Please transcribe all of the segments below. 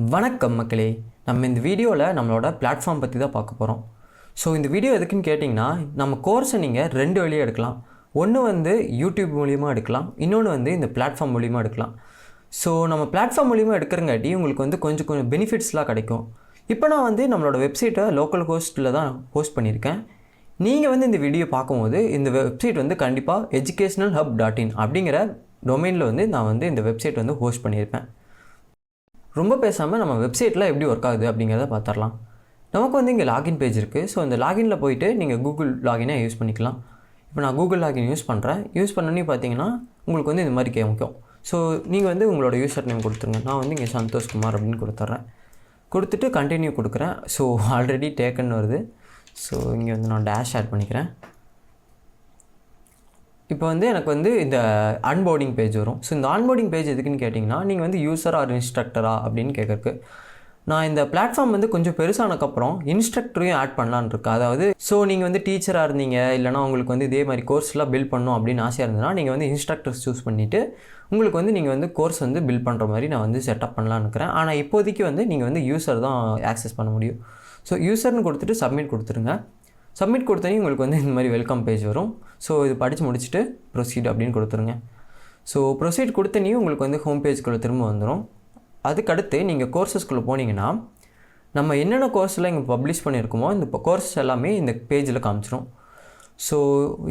வணக்கம் மக்களே. நம்ம இந்த வீடியோவில் நம்மளோட பிளாட்ஃபார்ம் பற்றி தான் பார்க்க போகிறோம். ஸோ இந்த வீடியோ எதுக்குன்னு கேட்டிங்கன்னா, நம்ம கோர்ஸை நீங்கள் 2 வழியாக எடுக்கலாம். ஒன்று வந்து யூடியூப் மூலிமா எடுக்கலாம், இன்னொன்று வந்து இந்த பிளாட்ஃபார்ம் மூலிமா எடுக்கலாம். ஸோ நம்ம பிளாட்ஃபார்ம் மூலிமா எடுக்கிறங்காட்டி உங்களுக்கு வந்து கொஞ்சம் பெனிஃபிட்ஸ்லாம் கிடைக்கும். இப்போ நான் வந்து நம்மளோட வெப்சைட்டை லோக்கல் ஹோஸ்ட்டில் தான் ஹோஸ்ட் பண்ணியிருக்கேன். நீங்கள் வந்து இந்த வீடியோ பார்க்கும்போது இந்த வெப்சைட் வந்து கண்டிப்பாக educationalhub.in அப்படிங்கிற டொமைனில் வந்து நான் வந்து இந்த வெப்சைட் வந்து ஹோஸ்ட் பண்ணியிருப்பேன். ரொம்ப பேசாமல் நம்ம வெப்சைட்டில் எப்படி ஒர்க் ஆகுது அப்படிங்கிறத பார்த்துடலாம். நமக்கு வந்து இங்கே லாகின் பேஜ் இருக்குது. ஸோ இந்த லாகினில் போயிட்டு நீங்கள் கூகுள் லாகினை யூஸ் பண்ணிக்கலாம். இப்போ நான் கூகுள் லாகின் யூஸ் பண்ணுறேன். யூஸ் பண்ணோன்னே பார்த்தீங்கன்னா உங்களுக்கு வந்து இந்த மாதிரி கேட்கும். ஸோ நீங்கள் வந்து உங்களோட யூசர் நேம் கொடுத்துருங்க. நான் வந்து இங்கே சந்தோஷ்குமார் அப்படின்னு கொடுத்துட்றேன். கொடுத்துட்டு கண்டினியூ கொடுக்குறேன். ஸோ ஆல்ரெடி டேக்கன் வருது. ஸோ இங்கே வந்து நான் டேஷ் ஆட் பண்ணிக்கிறேன். இப்போ வந்து எனக்கு வந்து இந்த அன்போர்டிங் பேஜ் வரும். ஸோ இந்த ஆன்போர்டிங் பேஜ் எதுக்குன்னு கேட்டிங்கன்னா, நீங்கள் வந்து யூசர் ஆர் இன்ஸ்ட்ரக்டரா அப்படின்னு கேட்குறக்கு. நான் இந்த பிளாட்ஃபார்ம் வந்து கொஞ்சம் பெருசானக்கப்புறம் இன்ஸ்ட்ரக்டரையும் ஆட் பண்ணலான்னு இருக்கேன். அதாவது நீங்கள் வந்து டீச்சராக இருந்தீங்க, இல்லைனா உங்களுக்கு வந்து இதே மாதிரி கோர்ஸ்லாம் பில்ட் பண்ணணும் அப்படின்னு ஆசையாக இருந்ததுன்னா நீங்கள் வந்து இன்ஸ்ட்ரக்டர்ஸ் சூஸ் பண்ணிவிட்டு உங்களுக்கு வந்து நீங்கள் வந்து கோர்ஸ் வந்து பில்ட் பண்ணுற மாதிரி நான் வந்து செட்டப் பண்ணலான்னு இருக்கிறேன். ஆனால் இப்போதைக்கு வந்து நீங்கள் வந்து யூசர் தான் ஆக்சஸ் பண்ண முடியும். ஸோ யூசர்னு கொடுத்துட்டு சப்மிட் கொடுத்துருங்க. சப்மிட் கொடுத்தனே உங்களுக்கு வந்து இந்த மாதிரி வெல்கம் பேஜ் வரும். ஸோ இது படித்து முடிச்சுட்டு ப்ரொசீட் அப்படின்னு கொடுத்துருங்க. ஸோ ப்ரொசீட் கொடுத்தனையும் உங்களுக்கு வந்து ஹோம் பேஜ்குள்ளே திரும்ப வந்துடும். அதுக்கடுத்து நீங்கள் கோர்சஸ்குள்ளே போனீங்கன்னா நம்ம என்னென்ன கோர்ஸ்லாம் இங்கே பப்ளிஷ் பண்ணியிருக்கோமோ இந்த கோர்ஸ் எல்லாமே இந்த பேஜில் காமிச்சிடும். ஸோ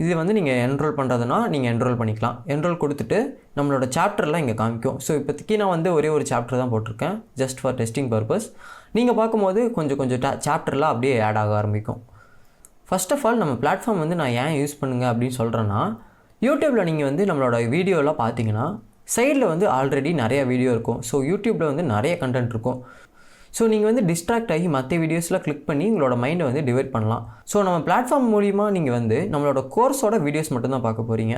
இது வந்து நீங்கள் என்ரோல் பண்ணுறதுனா நீங்கள் என்ரோல் பண்ணிக்கலாம். என்ரோல் கொடுத்துட்டு நம்மளோட சாப்டர்லாம் இங்கே காமிக்கும். ஸோ இப்போதைக்கு நான் வந்து ஒரே ஒரு சாப்டர் தான் போட்டிருக்கேன், ஜஸ்ட் ஃபார் டெஸ்டிங் பர்பஸ். நீங்கள் பார்க்கும்போது கொஞ்சம் சாப்டர்லாம் அப்படியே ஆட் ஆக ஆரம்பிக்கும். ஃபர்ஸ்ட் ஆஃப் ஆல் நம்ம பிளாட்ஃபார்ம் வந்து நான் ஏன் யூஸ் பண்ணுங்க அப்படின்னு சொல்கிறேன்னா, யூடியூப்பில் நீங்கள் வந்து நம்மளோட வீடியோலாம் பார்த்தீங்கன்னா சைடில் வந்து ஆல்ரெடி நிறையா வீடியோ இருக்கும். ஸோ யூடியூப்பில் வந்து நிறைய கண்டென்ட் இருக்கும். ஸோ நீங்கள் வந்து டிஸ்ட்ராக்ட் ஆகி மற்ற வீடியோஸில் கிளிக் பண்ணி உங்களோட மைண்டை வந்து டிவைட் பண்ணலாம். ஸோ நம்ம பிளாட்ஃபார்ம் மூலிமா நீங்கள் வந்து நம்மளோட கோர்ஸோட வீடியோஸ் மட்டும்தான் பார்க்க போகிறீங்க.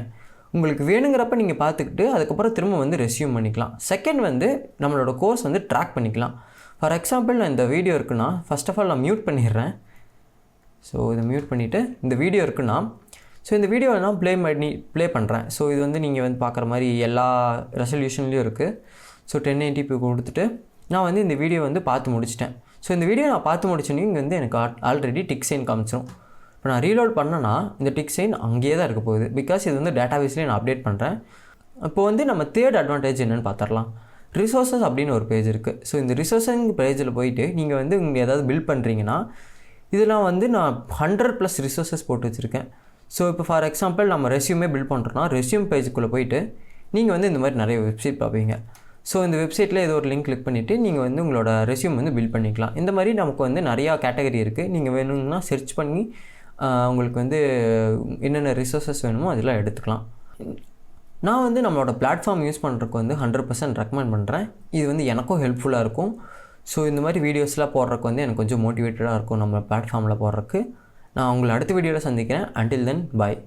உங்களுக்கு வேணுங்கிறப்ப நீங்கள் பார்த்துக்கிட்டு அதுக்கப்புறம் திரும்ப வந்து ரெஸ்யூம் பண்ணிக்கலாம். செகண்ட் வந்து நம்மளோட கோர்ஸ் வந்து ட்ராக் பண்ணிக்கலாம். ஃபார் எக்ஸாம்பிள் நான் இந்த வீடியோ இருக்குன்னா ஃபர்ஸ்ட் ஆஃப் ஆல் நான் மியூட் பண்ணிடுறேன். ஸோ இதை மியூட் பண்ணிவிட்டு இந்த வீடியோ இருக்குன்னா இந்த வீடியோவை நான் ப்ளே பண்ணுறேன். ஸோ இது வந்து நீங்கள் வந்து பார்க்குற மாதிரி எல்லா ரெசல்யூஷன்லேயும் இருக்குது. ஸோ 1080p கொடுத்துட்டு நான் வந்து இந்த வீடியோ வந்து பார்த்து முடிச்சிட்டேன். ஸோ இந்த வீடியோ நான் பார்த்து முடிச்சோன்னே இங்கே வந்து எனக்கு ஆல்ரெடி டிக் சைன் காமிச்சிடும். இப்போ நான் ரீலோட் பண்ணேன்னா இந்த டிக் சைன் அங்கேயே தான் இருக்க போகுது. பிகாஸ் இது வந்து டேட்டாபேஸ்லேயே நான் அப்டேட் பண்ணுறேன். இப்போ வந்து நம்ம தேர்ட் அட்வான்டேஜ் என்னென்னு பார்த்துடலாம். ரிசோர்ஸஸ் அப்படின்னு ஒரு பேஜ் இருக்குது. ஸோ இந்த ரிசோர்ஸிங் பேஜில் போயிட்டு நீங்கள் வந்து இங்கே ஏதாவது பில்ட் பண்ணுறீங்கன்னா இதெல்லாம் வந்து நான் 100+ ரிசோர்ஸஸ் போட்டு வச்சுருக்கேன். ஸோ இப்போ ஃபார் எக்ஸாம்பிள் நம்ம ரெஸ்யூமே பில்ட் பண்ணுறோன்னா ரெஸ்யூம் பேஜுக்குள்ளே போயிட்டு நீங்கள் வந்து இந்த மாதிரி நிறைய வெப்சைட் பார்ப்பீங்க. ஸோ இந்த வெப்சைட்டில் ஏதோ ஒரு லிங்க் கிளிக் பண்ணிவிட்டு நீங்கள் வந்து உங்களோட ரெஸ்யூம் வந்து பில்ட் பண்ணிக்கலாம். இந்த மாதிரி நமக்கு வந்து நிறையா கேட்டகரி இருக்குது. நீங்கள் வேணும்னா சர்ச் பண்ணி உங்களுக்கு வந்து என்னென்ன ரிசோர்ஸஸ் வேணுமோ அதெல்லாம் எடுத்துக்கலாம். நான் வந்து நம்மளோட பிளாட்ஃபார்ம் யூஸ் பண்ணுறதுக்கு வந்து 100% ரெக்கமெண்ட் பண்ணுறேன். இது வந்து எனக்கும் ஹெல்ப்ஃபுல்லாக இருக்கும். ஸோ இந்த மாதிரி வீடியோஸ்லாம் போடுறதுக்கு வந்து எனக்கு கொஞ்சம் மோட்டிவேட்டடாக இருக்கும் நம்ம பிளாட்ஃபார்மில் போடுறதுக்கு. நான் உங்களை அடுத்த வீடியோவில் சந்திக்கிறேன். அன்டில் தென் பாய்.